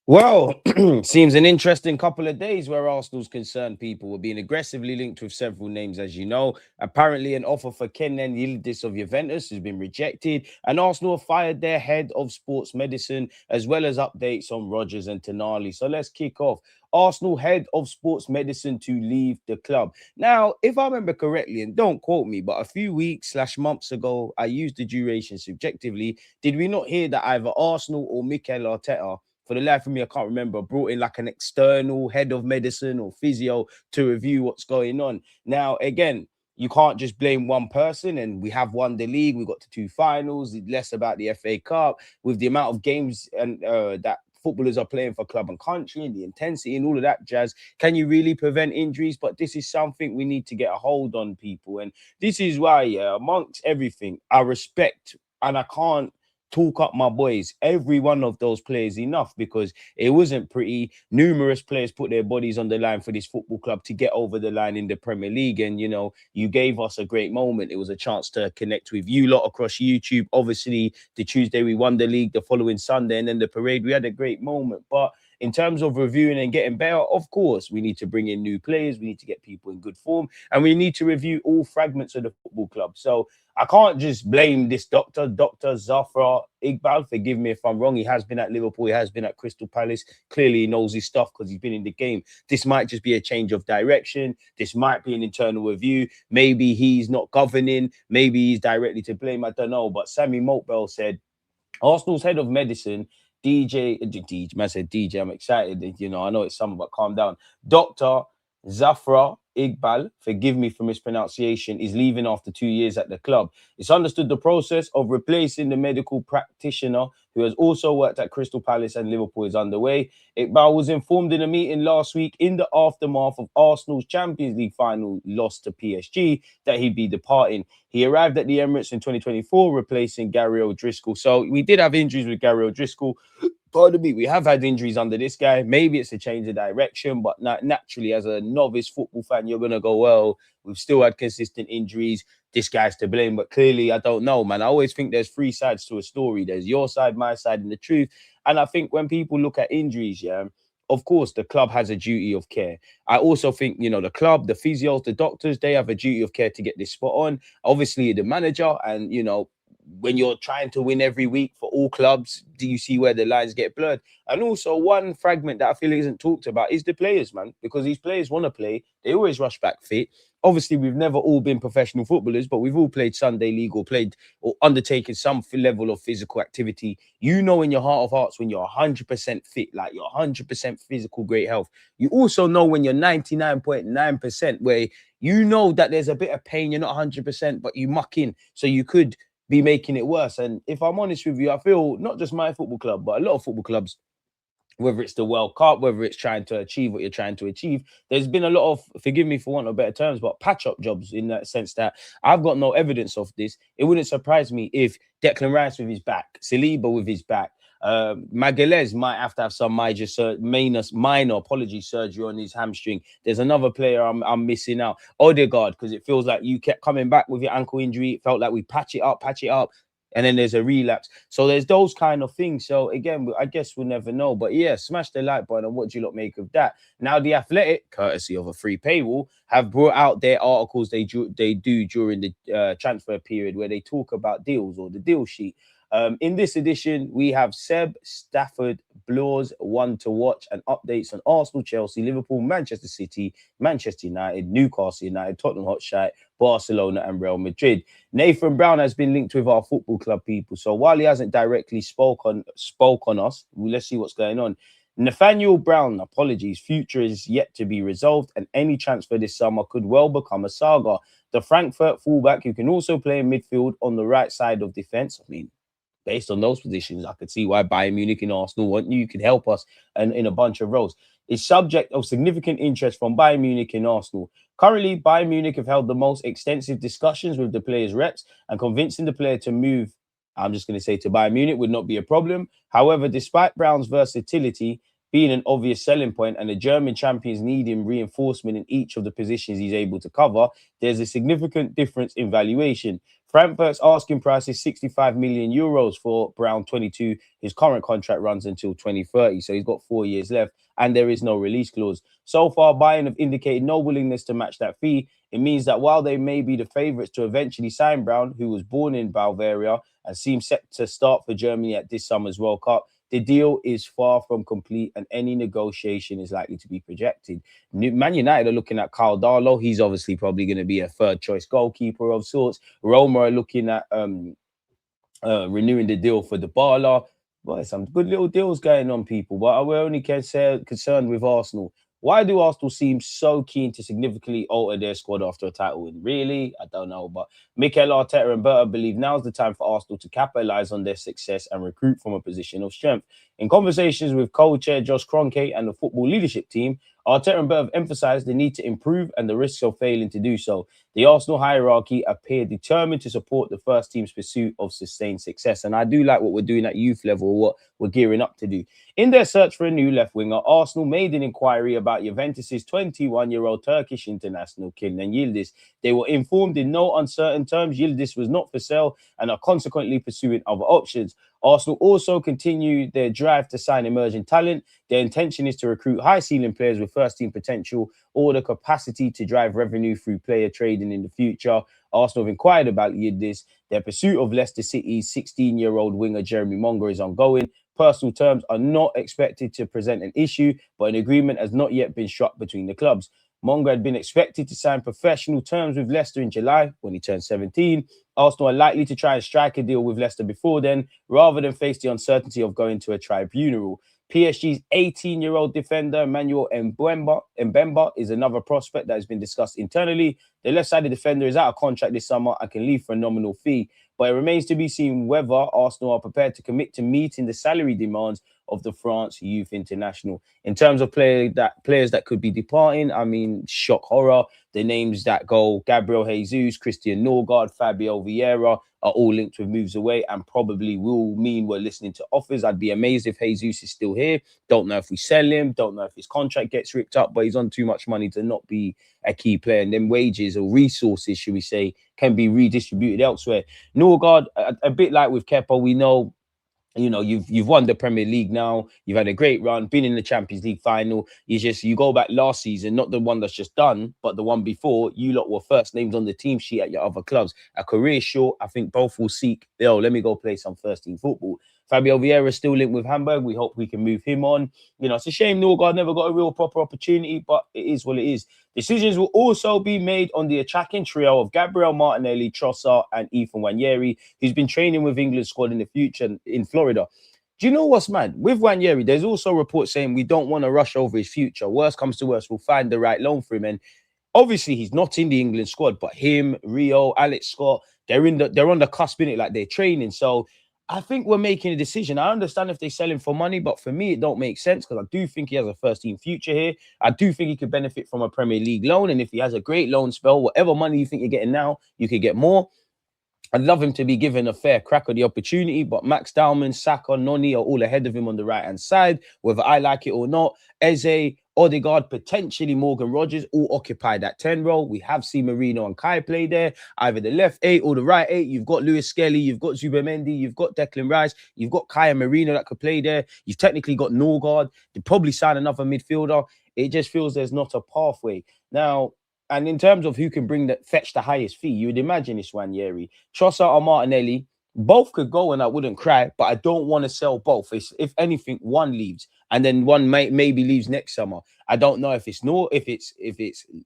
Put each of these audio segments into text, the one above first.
Well, seems an interesting couple of days where Arsenal's concerned. People were being aggressively linked with several names, as you know. Apparently, an offer for Kenan Yildiz of Juventus has been rejected, and Arsenal have fired their head of sports medicine, as well as updates on Rodgers and Tonali. So let's kick off. Arsenal head of sports medicine to leave the club. Now, if I remember correctly, and don't quote me, but a few weeks/months ago, I used the duration subjectively. Did we not hear that either Arsenal or Mikel Arteta, for the life of me, I can't remember, brought in like an external head of medicine or physio to review what's going on? Now, again, you can't just blame one person, and we have won the league. We got to two finals. It's less about the FA Cup with the amount of games and that footballers are playing for club and country and the intensity and all of that jazz. Can you really prevent injuries? But this is something we need to get a hold on, people. And this is why, yeah, amongst everything, I respect and I can't talk up my boys, every one of those players enough, because it wasn't pretty. Numerous players put their bodies on the line for this football club to get over the line in the Premier League. And, you know, you gave us a great moment. It was a chance to connect with you lot across YouTube. Obviously, the Tuesday we won the league, the following Sunday, and then the parade, we had a great moment. But in terms of reviewing and getting better, of course, we need to bring in new players. We need to get people in good form, and we need to review all fragments of the football club. So I can't just blame this Dr. Zafra Iqbal. Forgive me if I'm wrong. He has been at Liverpool. He has been at Crystal Palace. Clearly, he knows his stuff because he's been in the game. This might just be a change of direction. This might be an internal review. Maybe he's not governing. Maybe he's directly to blame. I don't know. But Sammy Mokbel said, Arsenal's head of medicine, man said DJ, I'm excited. You know, I know it's summer, but calm down. Dr. Zafra Iqbal, forgive me for mispronunciation, is leaving after 2 years at the club. It's understood the process of replacing the medical practitioner who has also worked at Crystal Palace and Liverpool is underway. Iqbal was informed in a meeting last week in the aftermath of Arsenal's Champions League final loss to PSG that he'd be departing. He arrived at the Emirates in 2024, replacing Gary O'Driscoll. So we did have injuries with Gary O'Driscoll. Pardon me, we have had injuries under this guy. Maybe it's a change of direction, but naturally, as a novice football fan, you're going to go, well, we've still had consistent injuries. This guy's to blame. But clearly, I don't know, man. I always think there's three sides to a story. There's your side, my side, and the truth. And I think when people look at injuries, yeah, of course, the club has a duty of care. I also think, you know, the club, the physios, the doctors, they have a duty of care to get this spot on. Obviously, the manager and, you know, when you're trying to win every week for all clubs, do you see where the lines get blurred? And also one fragment that I feel isn't talked about is the players, man, because these players want to play. They always rush back fit. Obviously, we've never all been professional footballers, but we've all played Sunday league or played or undertaken some level of physical activity. You know, in your heart of hearts, when you're 100% fit, like you're 100% physical, great health. You also know when you're 99.9%, where you know that there's a bit of pain, you're not 100%, but you muck in. So you could be making it worse. And if I'm honest with you, I feel not just my football club, but a lot of football clubs, whether it's the World Cup, whether it's trying to achieve what you're trying to achieve, there's been a lot of, forgive me for want of better terms, but patch-up jobs in that sense that I've got no evidence of this. It wouldn't surprise me if Declan Rice with his back, Saliba with his back, Magalhaes might have to have some minor apology surgery on his hamstring. There's another player I'm missing out, Odegaard, because it feels like you kept coming back with your ankle injury. It felt like we patch it up, and then there's a relapse. So there's those kind of things. So again, I guess we'll never know. But yeah, smash the like button. And what do you lot make of that? Now, The Athletic, courtesy of a free paywall, have brought out their articles they do during the transfer period where they talk about deals or the deal sheet. In this edition, we have Seb Stafford Bloor's one to watch and updates on Arsenal, Chelsea, Liverpool, Manchester City, Manchester United, Newcastle United, Tottenham Hotspur, Barcelona, and Real Madrid. Nathan Brown has been linked with our football club people. So while he hasn't directly spoke on us, let's see what's going on. Nathaniel Brown, apologies, future is yet to be resolved, and any transfer this summer could well become a saga. The Frankfurt fullback, who can also play in midfield on the right side of defence. I mean, based on those positions, I could see why Bayern Munich and Arsenal want you. Could help us and in a bunch of roles. Is subject of significant interest from Bayern Munich and Arsenal. Currently, Bayern Munich have held the most extensive discussions with the player's reps, and convincing the player to move, I'm just going to say, to Bayern Munich would not be a problem. However, despite Brown's versatility, being an obvious selling point, and the German champions needing reinforcement in each of the positions he's able to cover, there's a significant difference in valuation. Frankfurt's asking price is 65 million euros for Brown 22. His current contract runs until 2030, so he's got 4 years left, and there is no release clause. So far, Bayern have indicated no willingness to match that fee. It means that while they may be the favourites to eventually sign Brown, who was born in Bavaria and seems set to start for Germany at this summer's World Cup, the deal is far from complete, and any negotiation is likely to be projected. Man United are looking at Kyle Darlow. He's obviously probably going to be a third choice goalkeeper of sorts. Roma are looking at renewing the deal for Dybala. Boy, some good little deals going on, people. But we're only concerned with Arsenal. Why do Arsenal seem so keen to significantly alter their squad after a title win? Really? I don't know. But Mikel Arteta and Berta believe now's the time for Arsenal to capitalise on their success and recruit from a position of strength. In conversations with co-chair Josh Kroenke and the football leadership team, Arteta and Berta have emphasised the need to improve and the risks of failing to do so. The Arsenal hierarchy appear determined to support the first team's pursuit of sustained success. And I do like what we're doing at youth level, what we're gearing up to do. In their search for a new left winger, Arsenal made an inquiry about Juventus's 21-year-old Turkish international Kenan Yildiz. They were informed in no uncertain terms Yildiz was not for sale and are consequently pursuing other options. Arsenal also continue their drive to sign emerging talent. Their intention is to recruit high-ceiling players with first-team potential or the capacity to drive revenue through player trading in the future. Arsenal have inquired about Yildiz. Their pursuit of Leicester City's 16-year-old winger Jeremy Monga is ongoing. Personal terms are not expected to present an issue, but an agreement has not yet been struck between the clubs. Monga had been expected to sign professional terms with Leicester in July when he turned 17. Arsenal are likely to try and strike a deal with Leicester before then, rather than face the uncertainty of going to a tribunal. PSG's 18-year-old defender, Emmanuel Mbemba, is another prospect that has been discussed internally. The left-sided defender is out of contract this summer and can leave for a nominal fee, but it remains to be seen whether Arsenal are prepared to commit to meeting the salary demands of the France Youth International. In terms of players that could be departing, I mean, shock horror. The names that go: Gabriel Jesus, Christian Norgard, Fabio Vieira are all linked with moves away and probably will mean we're listening to offers. I'd be amazed if Jesus is still here. Don't know if we sell him. Don't know if his contract gets ripped up, but he's on too much money to not be a key player. And then wages or resources, should we say, can be redistributed elsewhere. Norgard, a bit like with Kepa, we know, you know, you've won the Premier League now. You've had a great run, been in the Champions League final. You go back last season, not the one that's just done, but the one before. You lot were first names on the team sheet at your other clubs. A career short, I think both will seek, let me go play some first team football. Fabio Vieira is still linked with Hamburg. We hope we can move him on. You know, it's a shame Norgard never got a real proper opportunity, but it is what it is. Decisions will also be made on the attacking trio of Gabriel Martinelli, Trossard, and Ethan Nwaneri, who's been training with England's squad in the future in Florida. Do you know what's mad? With Nwaneri, there's also reports saying we don't want to rush over his future. Worst comes to worst, we'll find the right loan for him. And obviously, he's not in the England squad, but him, Rio, Alex Scott, they're on the cusp in it, like they're training. So I think we're making a decision. I understand if they sell him for money, but for me, it don't make sense because I do think he has a first-team future here. I do think he could benefit from a Premier League loan, and if he has a great loan spell, whatever money you think you're getting now, you could get more. I'd love him to be given a fair crack at the opportunity, but Max Dowman, Saka, Noni are all ahead of him on the right-hand side, whether I like it or not. Eze, Odegaard, potentially Morgan Rodgers, all occupy that 10 role. We have seen Marino and Kai play there, either the left 8 or the right 8. You've got Lewis Skelly, you've got Zubamendi, you've got Declan Rice, you've got Kai and Marino that could play there. You've technically got Norgard. They'd probably sign another midfielder. It just feels there's not a pathway. Now, and in terms of who can fetch the highest fee, you would imagine it's Nwaneri. Trossard or Martinelli, both could go and I wouldn't cry, but I don't want to sell both. If anything, one leaves and then one maybe leaves next summer. I don't know if it's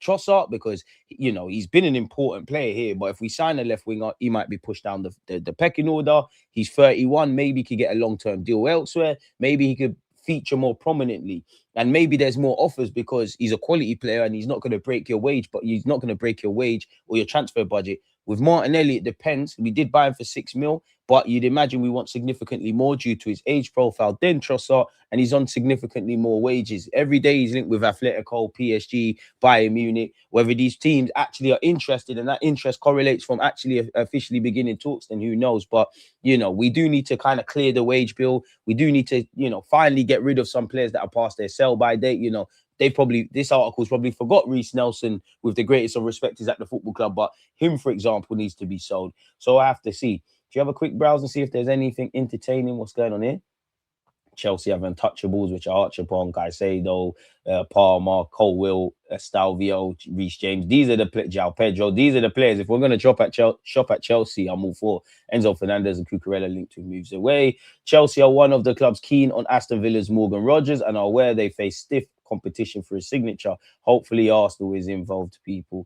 Trossard because, you know, he's been an important player here, but if we sign a left winger, he might be pushed down the pecking order. He's 31, maybe he could get a long-term deal elsewhere. Maybe he could feature more prominently, and maybe there's more offers because he's a quality player and he's not going to break your wage, but he's not going to break your wage or your transfer budget With Martinelli, it depends. We did buy him for 6 mil, but you'd imagine we want significantly more due to his age profile than Trossard, and he's on significantly more wages. Every day he's linked with Atletico, PSG, Bayern Munich. Whether these teams actually are interested and that interest correlates from actually officially beginning talks, then who knows? But, we do need to kind of clear the wage bill. We do need to, finally get rid of some players that are past their sell-by date. This article's probably forgot Reece Nelson, with the greatest of respect, is at the football club, but him, for example, needs to be sold. So I have to see. Do you have a quick browse and see if there's anything entertaining? What's going on here? Chelsea have untouchables, which are Archibald, Caicedo, Palmer, Colwill, Stalvio, Reece James. These are the João Pedro. These are the players. If we're going to shop at Chelsea, I'm all for. Enzo Fernandez and Cucurella linked to moves away. Chelsea are one of the clubs keen on Aston Villa's Morgan Rodgers and are aware they face stiff competition for his signature. Hopefully, Arsenal is involved, people,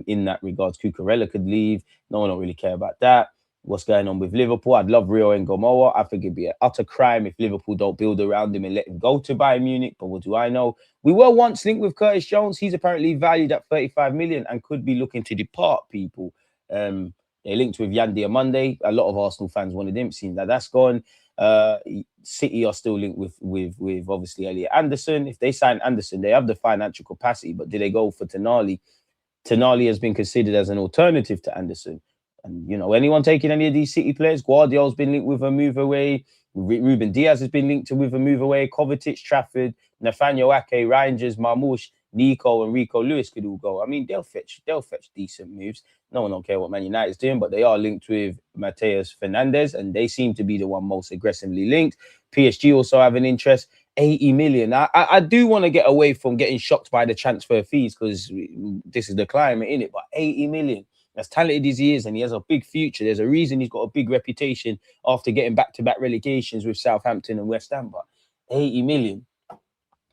in that regards. Cucurella could leave. No one don't really care about that. What's going on with Liverpool? I'd love Rio and Gomoa. I think it'd be an utter crime if Liverpool don't build around him and let him go to Bayern Munich. But what do I know? We were once linked with Curtis Jones. He's apparently valued at 35 million and could be looking to depart, people. They linked with Yan Diomande. A lot of Arsenal fans wanted him. Seeing that that's gone. City are still linked with obviously Elliot Anderson. If they sign Anderson, they have the financial capacity. But did they go for Tonali? Tonali has been considered as an alternative to Anderson. And, anyone taking any of these City players? Guardiola's been linked with a move away. Ruben Diaz has been linked with a move away. Kovacic, Trafford, Nathaniel Ake, Rangers, Marmoush, Nico, and Rico Lewis could all go. I mean, they'll fetch decent moves. No one don't care what Man United's doing, but they are linked with Mateus Fernandez, and they seem to be the one most aggressively linked. PSG also have an interest. 80 million. I do want to get away from getting shocked by the transfer fees because this is the climate, innit? But 80 million. As talented as he is, and he has a big future, there's a reason he's got a big reputation after getting back-to-back relegations with Southampton and West Ham. But 80 million.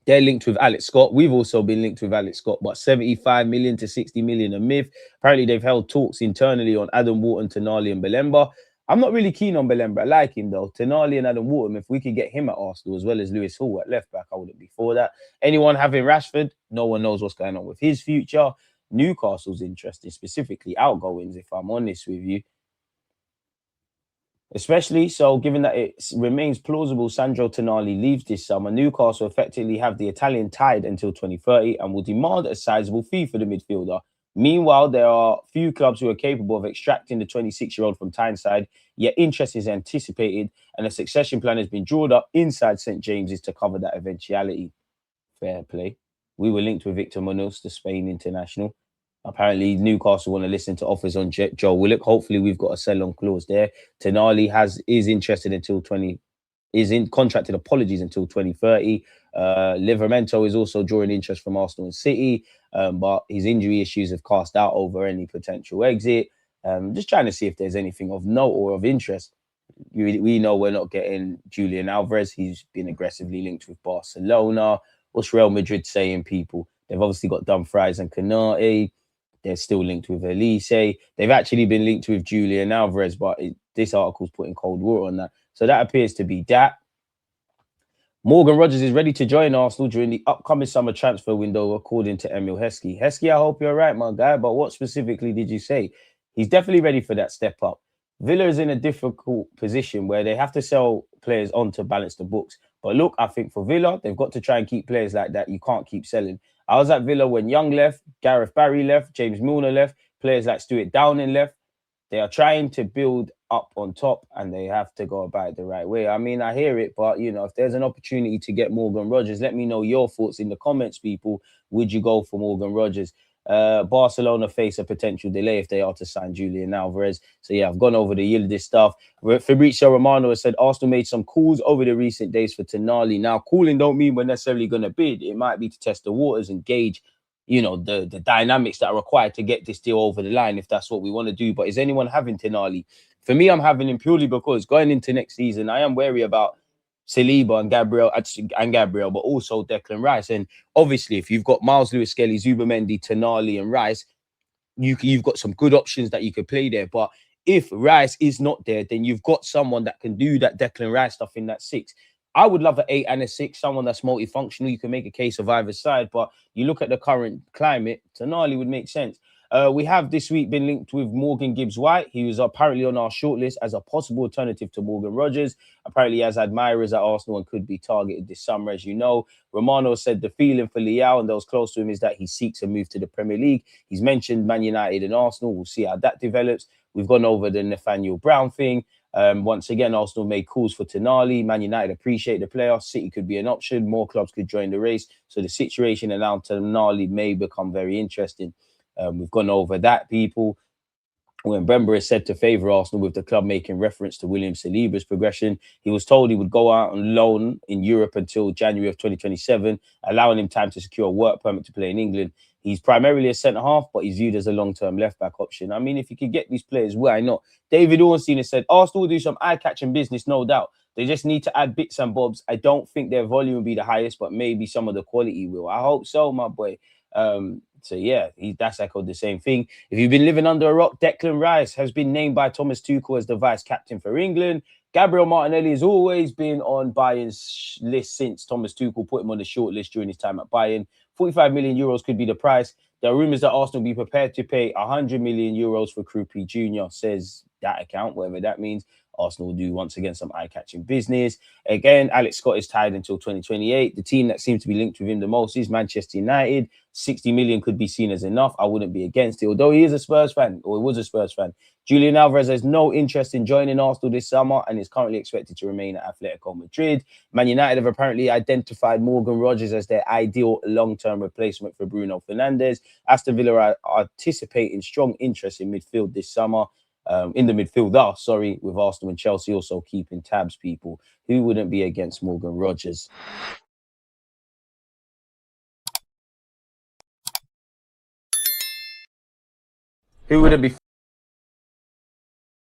They're linked with Alex Scott. We've also been linked with Alex Scott, but 75 million to 60 million a myth. Apparently, they've held talks internally on Adam Wharton, Tonali, and Belemba. I'm not really keen on Belemba. I like him, though. Tonali and Adam Wharton, if we could get him at Arsenal as well as Lewis Hall at left-back, I wouldn't be for that. Anyone having Rashford, no one knows what's going on with his future. Newcastle's interesting, specifically outgoings, if I'm honest with you. Especially so, given that it remains plausible Sandro Tonali leaves this summer, Newcastle effectively have the Italian tied until 2030 and will demand a sizable fee for the midfielder. Meanwhile, there are few clubs who are capable of extracting the 26-year-old from Tyneside, yet interest is anticipated and a succession plan has been drawn up inside St. James's to cover that eventuality. Fair play. We were linked with Victor Munoz, the Spain international. Apparently, Newcastle want to listen to offers on Joe Willock. Hopefully, we've got a sell-on clause there. Tonali is interested until contracted. Apologies, until 2030. Livramento is also drawing interest from Arsenal and City, but his injury issues have cast doubt over any potential exit. Just trying to see if there's anything of note or of interest. We know we're not getting Julian Alvarez. He's been aggressively linked with Barcelona. What's Real Madrid saying, people? They've obviously got Dumfries and Canate. They're still linked with Elise. They've actually been linked with Julian Alvarez, but this article's putting cold water on that. So that appears to be that. Morgan Rodgers is ready to join Arsenal during the upcoming summer transfer window, according to Emil Heskey. Heskey, I hope you're right, my guy, but what specifically did you say? He's definitely ready for that step up. Villa is in a difficult position where they have to sell players on to balance the books. But look, I think for Villa, they've got to try and keep players like that. You can't keep selling. I was at Villa when Young left, Gareth Barry left, James Milner left, players like Stuart Downing left. They are trying to build up on top and they have to go about it the right way. I mean, I hear it, but, if there's an opportunity to get Morgan Rodgers, let me know your thoughts in the comments, people. Would you go for Morgan Rodgers? Barcelona face a potential delay if they are to sign Julian Alvarez. So yeah, I've gone over the Yildiz stuff. Fabrizio Romano has said Arsenal made some calls over the recent days for Tonali. Now, calling don't mean we're necessarily going to bid. It might be to test the waters and gauge, the dynamics that are required to get this deal over the line, if that's what we want to do. But is anyone having Tonali? For me, I'm having him purely because going into next season, I am wary about Saliba and Gabriel, but also Declan Rice. And obviously, if you've got Miles Lewis-Skelly, Zubimendi, Tonali, and Rice, you've got some good options that you could play there. But if Rice is not there, then you've got someone that can do that Declan Rice stuff in that 6. I would love an 8 and a 6, someone that's multifunctional. You can make a case of either side, but you look at the current climate, Tonali would make sense. We have this week been linked with Morgan Gibbs-White. He was apparently on our shortlist as a possible alternative to Morgan Rodgers. Apparently, he has admirers at Arsenal and could be targeted this summer, as you know. Romano said the feeling for Leao and those close to him is that he seeks a move to the Premier League. He's mentioned Man United and Arsenal. We'll see how that develops. We've gone over the Nathaniel Brown thing. Once again, Arsenal made calls for Tonali. Man United appreciate the player. City could be an option. More clubs could join the race. So the situation around Tonali may become very interesting. We've gone over that, people. When Brember is said to favour Arsenal with the club making reference to William Saliba's progression, he was told he would go out on loan in Europe until January of 2027, allowing him time to secure a work permit to play in England. He's primarily a centre-half, but he's viewed as a long-term left-back option. I mean, if you could get these players, why not? David Ornstein has said, Arsenal will do some eye-catching business, no doubt. They just need to add bits and bobs. I don't think their volume will be the highest, but maybe some of the quality will. I hope so, my boy. So yeah, that's echoed the same thing. If you've been living under a rock, Declan Rice has been named by Thomas Tuchel as the vice captain for England. Gabriel Martinelli has always been on Bayern's list since Thomas Tuchel put him on the short list during his time at Bayern. 45 million euros could be the price. There are rumours that Arsenal will be prepared to pay 100 million euros for Krupi Jr., says that account, whatever that means. Arsenal will do once again some eye-catching business. Again, Alex Scott is tied until 2028. The team that seems to be linked with him the most is Manchester United. 60 million could be seen as enough. I wouldn't be against it, although he is a Spurs fan, or he was a Spurs fan. Julian Alvarez has no interest in joining Arsenal this summer and is currently expected to remain at Atletico Madrid. Man United have apparently identified Morgan Rodgers as their ideal long-term replacement for Bruno Fernandes. Aston Villa are anticipating strong interest in midfield this summer. In the midfielder, with Arsenal and Chelsea also keeping tabs, people. Who wouldn't be against Morgan Rodgers? Who wouldn't be